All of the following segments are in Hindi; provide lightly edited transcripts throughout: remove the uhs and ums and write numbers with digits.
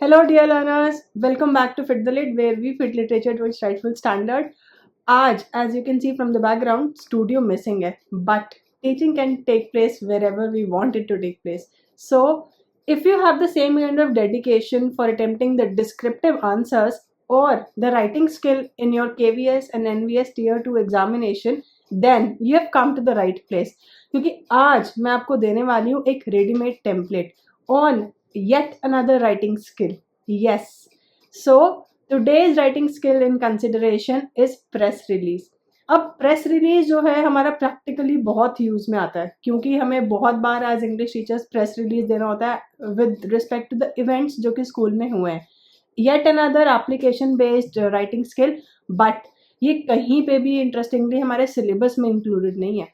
Hello, dear learners. Welcome back to Fit the Lit, where we fit literature to its rightful standard. आज, as you can see from the background, studio missing है, but teaching can take place wherever we want it to take place. So, if you have the same kind of dedication for attempting the descriptive answers or the writing skill in your KVS and NVS Tier 2 examination, then you have come to the right place. क्योंकि आज मैं आपको देने वाली हूँ एक readymade template on yet another writing skill. Yes. So today's writing skill in consideration is press release. अब प्रेस रिलीज जो है हमारा प्रैक्टिकली बहुत यूज में आता है, क्योंकि हमें बहुत बार as English teachers press release देना होता है with respect to the events जो कि स्कूल में हुए हैं. Yet another application based writing skill, but ये कहीं पे भी इंटरेस्टिंगली हमारे सिलेबस में इंक्लूडेड नहीं है.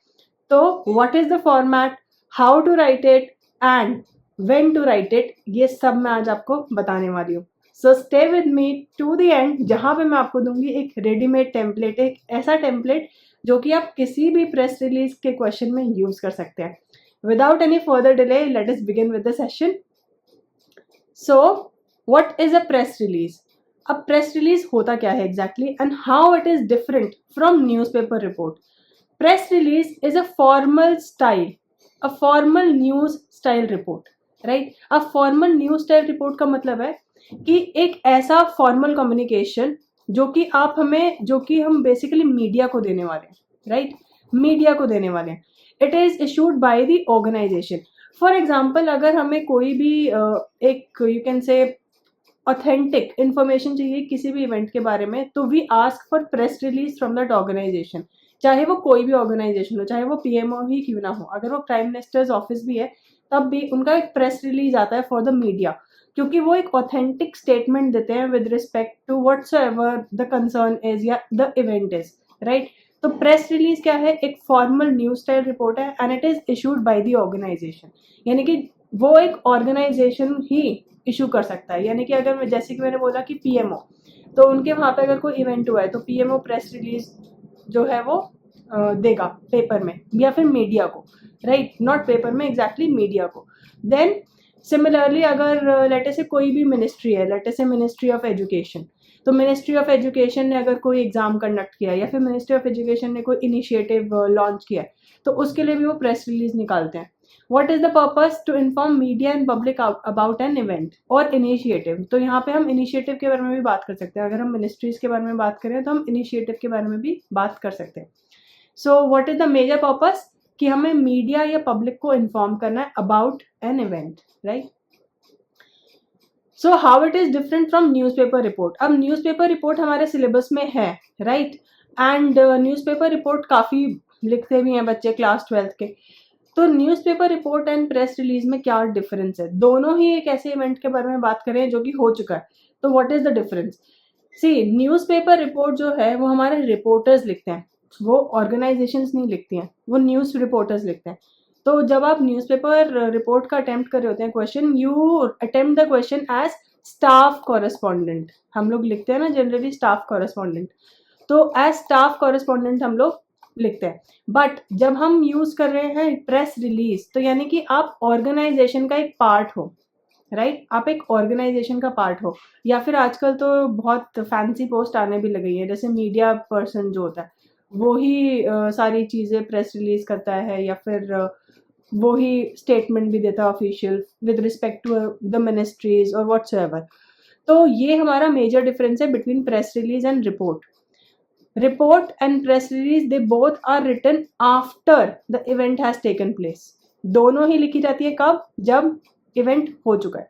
तो what is the format, how to write it and when to write it, ये सब मैं आज आपको बताने वाली हूँ. So stay with me to the end, जहाँ पे मैं आपको दूंगी एक रेडीमेड टेम्पलेट, एक ऐसा टेम्पलेट जो कि आप किसी भी प्रेस रिलीज के क्वेश्चन में यूज कर सकते हैं. Without any further delay, let us begin with the session. So what is a press release? अब प्रेस रिलीज होता क्या है exactly and how it is different from newspaper report. Press release is a formal style, a formal news style report, right. अब फॉर्मल न्यूज स्टाइल रिपोर्ट का मतलब है कि एक ऐसा फॉर्मल कम्युनिकेशन जो कि हम बेसिकली मीडिया को देने वाले हैं, राइट. मीडिया को देने वाले हैं. It is issued by the organization. For example, अगर हमें कोई भी एक you can say authentic information चाहिए किसी भी इवेंट के बारे में, तो we ask for press release from that organization. चाहे वो कोई भी ऑर्गेनाइजेशन हो, चाहे वो पीएमओ ही क्यों ना हो, अगर वो प्राइम मिनिस्टर्स ऑफिस भी है तब भी उनका एक प्रेस रिलीज आता है फॉर द मीडिया, क्योंकि वो एक ऑथेंटिक स्टेटमेंट देते हैं with respect to whatsoever the concern is या द इवेंट इज, राइट. तो प्रेस रिलीज क्या है? एक फॉर्मल न्यूज स्टाइल रिपोर्ट है and it is issued by the organization. यानी कि वो एक ऑर्गेनाइजेशन ही इशू कर सकता है. यानी कि अगर जैसे कि मैंने बोला कि पीएमओ, तो उनके वहाँ पे अगर कोई इवेंट हुआ है तो पीएमओ प्रेस रिलीज जो है वो देगा पेपर में या फिर मीडिया को, राइट. नॉट पेपर में, एग्जैक्टली मीडिया को. देन सिमिलरली अगर लेटे से कोई भी मिनिस्ट्री है, लेटे से मिनिस्ट्री ऑफ एजुकेशन, तो मिनिस्ट्री ऑफ एजुकेशन ने अगर कोई एग्जाम कंडक्ट किया या फिर मिनिस्ट्री ऑफ एजुकेशन ने कोई इनिशिएटिव लॉन्च किया है, तो उसके लिए भी वो प्रेस रिलीज निकालते हैं. What is the purpose? To inform media and public about an event और initiative. तो यहाँ पे हम इनिशिएटिव के बारे में भी बात कर सकते हैं. अगर हम मिनिस्ट्रीज के बारे में बात करें तो हम इनिशिएटिव के बारे में भी बात कर सकते हैं. So what is the major purpose? कि हमें मीडिया या पब्लिक को इन्फॉर्म करना है about an event, right. So how it is different from newspaper report. अब न्यूज़पेपर रिपोर्ट हमारे सिलेबस में है, राइट. एंड न्यूज़पेपर रिपोर्ट काफ़ी लिखते भी हैं बच्चे क्लास 12th के. तो newspaper report and press release में क्या डिफरेंस है? दोनों ही एक ऐसे इवेंट के बारे में बात करें जो कि हो चुका है. तो what is the difference? See, newspaper report जो है वो हमारे रिपोर्टर्स लिखते हैं, वो ऑर्गेनाइजेशंस नहीं लिखती हैं, वो न्यूज़ रिपोर्टर्स लिखते हैं. तो जब आप न्यूज़पेपर रिपोर्ट का अटेम्प्ट कर रहे होते हैं question, you attempt the question as staff correspondent. हम लोग लिखते हैं ना जनरली स्टाफ कॉरेस्पॉन्डेंट, तो एज स्टाफ कॉरेस्पॉन्डेंट हम लोग लिखते हैं. बट जब हम यूज कर रहे हैं प्रेस रिलीज, तो यानी कि आप ऑर्गेनाइजेशन का एक पार्ट हो, राइट. आप एक ऑर्गेनाइजेशन का पार्ट हो, या फिर आजकल तो बहुत फैंसी पोस्ट आने भी लग गई है, जैसे मीडिया पर्सन जो होता है वो ही सारी चीज़ें प्रेस रिलीज करता है, या फिर वो ही स्टेटमेंट भी देता है official with respect to the ministries और व्हाट्सएवर. तो ये हमारा मेजर डिफरेंस है between press release and report. Report and press release, they both are written after the event has taken place. दोनों ही लिखी जाती है कब? जब इवेंट हो चुका है.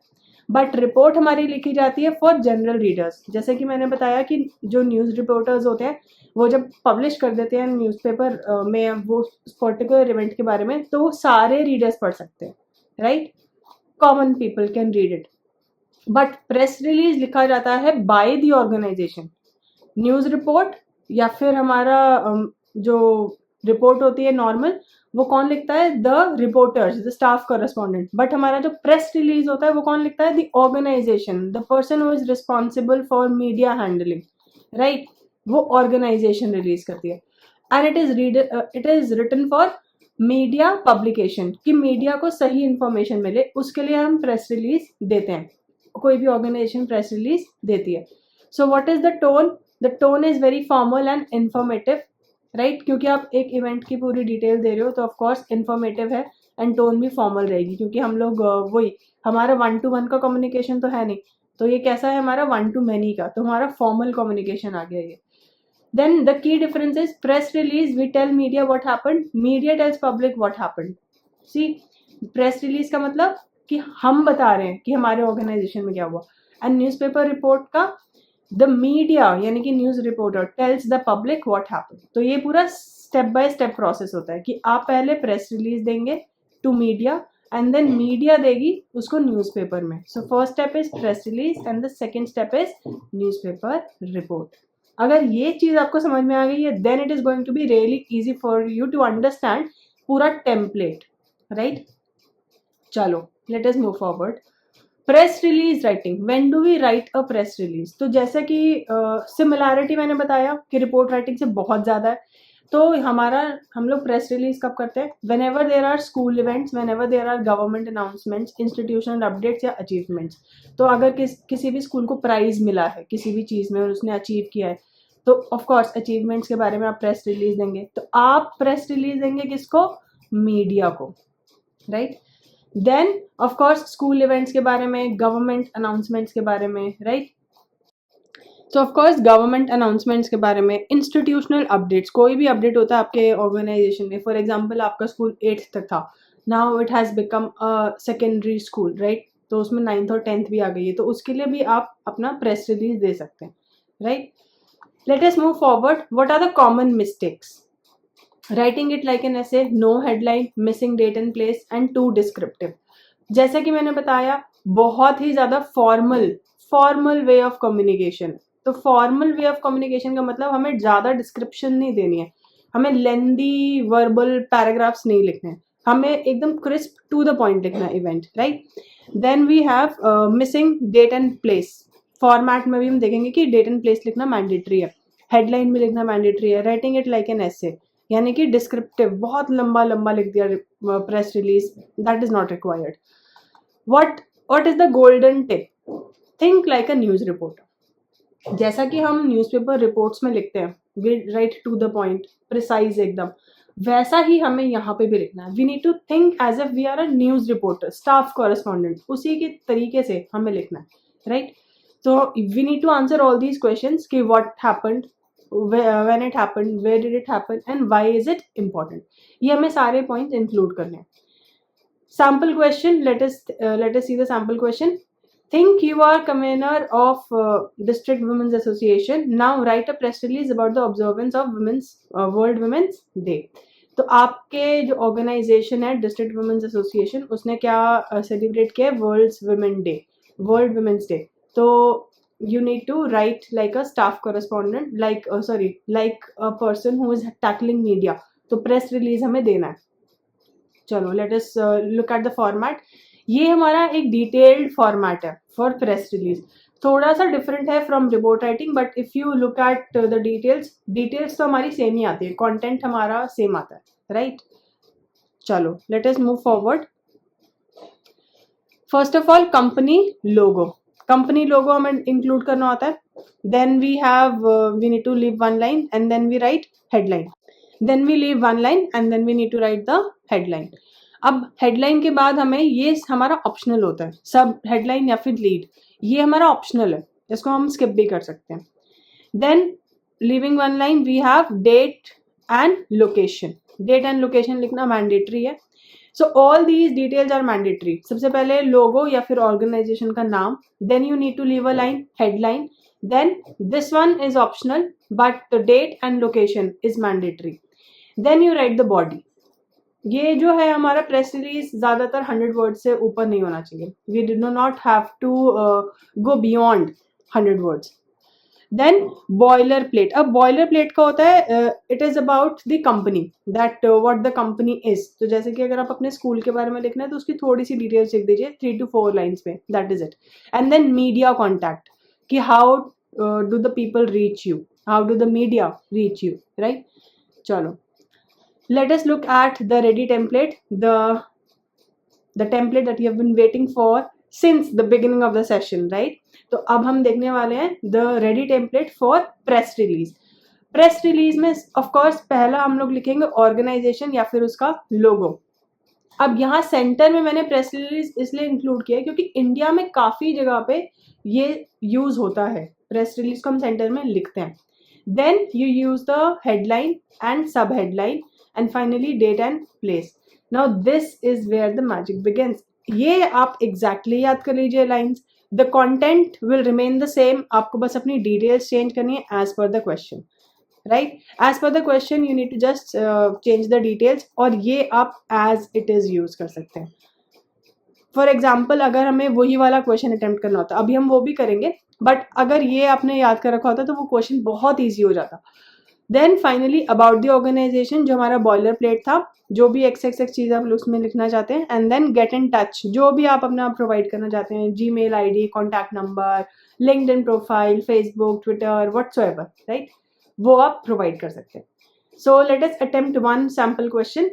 बट रिपोर्ट हमारी लिखी जाती है फॉर जनरल रीडर्स. जैसे कि मैंने बताया कि जो न्यूज़ रिपोर्टर्स होते हैं वो जब पब्लिश कर देते हैं न्यूज़पेपर में वो पर्टिकुलर इवेंट के बारे में, तो वो सारे रीडर्स पढ़ सकते हैं, right. Common people can read it. But press release लिखा जाता है by the organization. News report या फिर हमारा जो रिपोर्ट होती है नॉर्मल, वो कौन लिखता है? The reporters, the staff correspondent. But हमारा जो प्रेस रिलीज होता है वो कौन लिखता है? The organization, the person who is responsible for media handling, right. वो ऑर्गेनाइजेशन रिलीज करती है. And it is written for media publication, कि मीडिया को सही इंफॉर्मेशन मिले, उसके लिए हम प्रेस रिलीज देते हैं. कोई भी ऑर्गेनाइजेशन प्रेस रिलीज देती है. सो what is the tone? The tone is very formal and informative, right? क्योंकि आप एक इवेंट की पूरी डिटेल दे रहे हो तो ऑफकोर्स इन्फॉर्मेटिव है एंड टोन भी फॉर्मल रहेगी, क्योंकि हम लोग वही, हमारा 1-to-1 का कम्युनिकेशन तो है नहीं, तो ये कैसा है हमारा 1-to-many का, तो हमारा फॉर्मल कम्युनिकेशन आ गया ये. Then the key difference is press release, we tell media what happened, media tells public what happened. See, press release का मतलब कि हम बता रहे हैं कि हमारे ऑर्गेनाइजेशन में क्या हुआ, एंड न्यूज़पेपर रिपोर्ट का द मीडिया यानी कि news reporter tells the public what happened. तो ये पूरा स्टेप बाय स्टेप प्रोसेस होता है कि आप पहले प्रेस रिलीज देंगे to media and then media देगी उसको न्यूज़पेपर में. So first step is press release and the second step is newspaper report. अगर ये चीज आपको समझ में आ गई है, then it is going to be really easy for you to understand पूरा टेम्पलेट, राइट? चलो let us move forward. Press release writing, when do we write a press release? तो जैसा कि सिमिलैरिटी मैंने बताया कि रिपोर्ट राइटिंग से बहुत ज़्यादा है, तो हम लोग प्रेस रिलीज कब करते हैं? Whenever there are school events, whenever there are government announcements, institutional updates या अचीवमेंट्स. तो अगर किसी भी स्कूल को प्राइज मिला है किसी भी चीज़ में और उसने अचीव किया है, तो ऑफकोर्स अचीवमेंट्स के बारे में आप प्रेस रिलीज देंगे. तो आप प्रेस रिलीज देंगे किसको? मीडिया को, right? Then of course school events के बारे में, गवर्नमेंट अनाउंसमेंट्स के बारे में, right? So of course government announcements के बारे में, इंस्टीट्यूशनल अपडेट्स, कोई भी अपडेट होता है आपके ऑर्गेनाइजेशन में. फॉर एग्जाम्पल आपका स्कूल 8th तक था, now it has become a secondary school, right? तो उसमें 9th और 10th भी आ गई है, तो उसके लिए भी आप अपना प्रेस रिलीज दे सकते हैं, right? Let us move forward. What are the common mistakes? Writing it like an essay, no headline, missing date and place, and too descriptive. जैसा कि मैंने बताया, बहुत ही ज़्यादा फॉर्मल वे ऑफ कम्युनिकेशन. तो फॉर्मल वे ऑफ कम्युनिकेशन का मतलब हमें ज़्यादा डिस्क्रिप्शन नहीं देनी है, हमें लेंदी वर्बल पैराग्राफ्स नहीं लिखने हैं, हमें एकदम क्रिस्प टू द पॉइंट लिखना है event, right? Then we have missing date and place. Format में भी हम देखेंगे कि डेट एंड प्लेस लिखना मैंडेटरी है, हेडलाइन में लिखना मैंडेटरी है. Writing it like an essay यानी कि डिस्क्रिप्टिव, बहुत लंबा लिख दिया press release, that is not required. What is the golden tip? Think like a news reporter. जैसा कि हम न्यूज़पेपर रिपोर्ट्स में लिखते हैं, we write to the point, precise एकदम, वैसा ही हमें यहाँ पे भी लिखना है. We need to think as if we are a news reporter, staff correspondent, उसी के तरीके से हमें लिखना है, right? So we need to answer all these questions कि what happened, when it happened, where did it happen, and why is it important. ये हमें सारे points include करने हैं. Sample question, let us see the sample question. Think you are convener of District Women's Association. Now write a press release about the observance of World Women's Day. तो आपके जो ऑर्गेनाइजेशन है डिस्ट्रिक्ट वुमेन्स एसोसिएशन, उसने क्या सेलिब्रेट किया? World women's day. तो you need to write like a staff correspondent, like a person who is tackling media. तो प्रेस रिलीज हमें देना है. चलो let us look at the format. ये हमारा एक डिटेल्ड फॉर्मेट है फॉर प्रेस रिलीज. थोड़ा सा डिफरेंट है from report writing, but if you look at the details तो हमारी सेम ही आती है, कंटेंट हमारा सेम आता है, राइट? चलो let us move forward. First of all company logo हमें इंक्लूड करना होता है. Then we need to leave one line and then we write headline. Then we leave one line and then we need to write the headline. अब हेडलाइन के बाद हमें, ये हमारा ऑप्शनल होता है, सब हेडलाइन या फिर लीड, ये हमारा ऑप्शनल है, इसको हम स्किप भी कर सकते हैं. Then leaving one line we have date and location. Date and location लिखना मैंडेटरी है. So all these details are mandatory. सबसे पहले लोगो या फिर ऑर्गेनाइजेशन का नाम, then you need to leave a line headline, then this one is optional but date and location is mandatory. Then you write the body. ये जो है हमारा प्रेस रिलीज ज़्यादातर 100 वर्ड से ऊपर नहीं होना चाहिए. We do not have to go beyond 100 words. Then boiler plate. अब बॉयलर प्लेट का होता है it is about the company, that what the company is. तो जैसे कि अगर आप अपने स्कूल के बारे में लिखना है तो उसकी थोड़ी सी डिटेल्स लिख दीजिए 3 to 4 लाइन्स पे, that is it. And then media contact, कि how do the people reach you, how do the media reach you, right? चलो let us look at the ready template, the template that you have been waiting for since the beginning of the session, right? तो अब हम देखने वाले हैं the ready template for press release. Press release में ऑफ कोर्स पहला हम लोग लिखेंगे ऑर्गेनाइजेशन या फिर उसका लोगो. अब यहाँ सेंटर में मैंने प्रेस रिलीज इसलिए इंक्लूड किया है क्योंकि इंडिया में काफ़ी जगह पे ये यूज़ होता है. प्रेस रिलीज को हम सेंटर में लिखते हैं. Then you use the headline and sub headline and finally date and place. Now this is where the magic begins. ये आप एग्जैक्टली याद कर लीजिए lines. The content will remain the same. आपको बस अपनी डिटेल्स चेंज करनी है as per the question, right? As per the question you need to just change the details और ये आप एज इट इज़ यूज़ कर सकते हैं. फॉर एग्जाम्पल अगर हमें वही वाला क्वेश्चन अटेम्प्ट करना होता, अभी हम वो भी करेंगे, बट अगर ये आपने याद कर रखा होता तो वो क्वेश्चन बहुत ईजी हो जाता. Then finally about the organization जो हमारा बॉयलर प्लेट था, जो भी एक्स चीज़ आप उसमें लिखना चाहते हैं. And then get in touch, जो भी आप अपना प्रोवाइड करना चाहते हैं, Gmail ID, contact number, LinkedIn profile, Facebook, Twitter, whatsoever, right? वो आप प्रोवाइड कर सकते हैं. So let us attempt one sample question.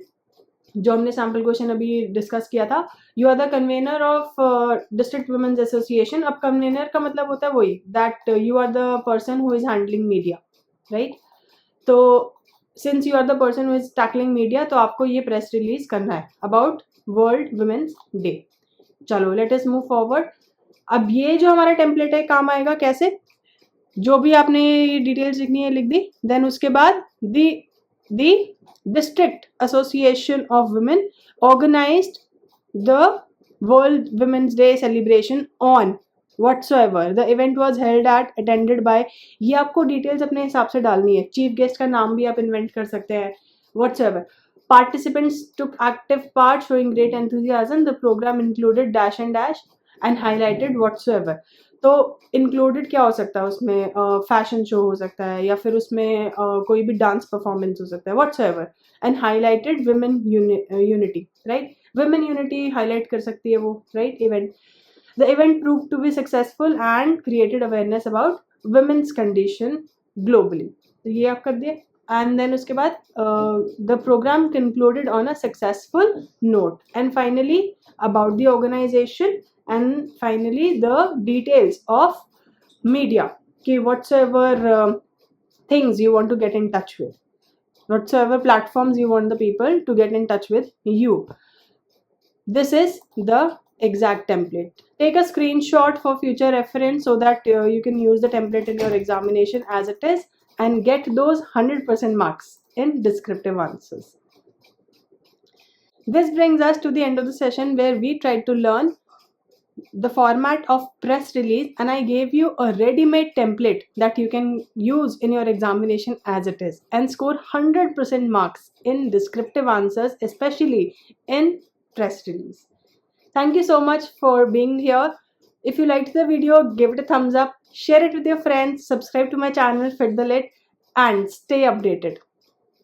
जो हमने सैम्पल क्वेश्चन अभी डिस्कस किया था, you are the convener of district women's association. अब कन्वेनर का मतलब होता है वही that you are the person who is handling media, right? तो since you are the person who is tackling media, तो आपको ये प्रेस रिलीज करना है अबाउट वर्ल्ड वुमेन्स डे. चलो लेट अस मूव फॉरवर्ड. अब ये जो हमारा टेम्पलेट है काम आएगा कैसे? जो भी आपने डिटेल्स लिखनी है लिख दी. देन उसके बाद the district association of women organized the world women's day celebration on whatsoever the event was held at attended by. ये आपको डिटेल्स अपने हिसाब से डालनी है. चीफ गेस्ट का नाम भी आप इन्वेंट कर सकते हैं. Whatsoever participants took active part showing great enthusiasm. The program included dash and dash and highlighted whatsoever. तो इंक्लूडेड क्या हो सकता है उसमें? फैशन शो हो सकता है या फिर उसमें कोई भी डांस परफॉर्मेंस हो सकता है, whatsoever. And highlighted women unity, right? Women unity highlight कर सकती है वो, right? Event. The event prove to be successful and created awareness about women's condition globally. तो ये आप कर दिए. एंड देन उसके बाद the program concluded on a successful note. And finally about the organization and finally the details of media, कि whatsoever things you want to get in touch with, whatsoever platforms you want the people to get in touch with you. This is the exact template. Take a screenshot for future reference so that you can use the template in your examination as it is and get those 100% marks in descriptive answers. This brings us to the end of the session where we tried to learn the format of press release, and I gave you a ready-made template that you can use in your examination as it is and score 100% marks in descriptive answers, especially in press release. Thank you so much for being here. If you liked the video, give it a thumbs up, share it with your friends, subscribe to my channel Fit the Lit, and stay updated.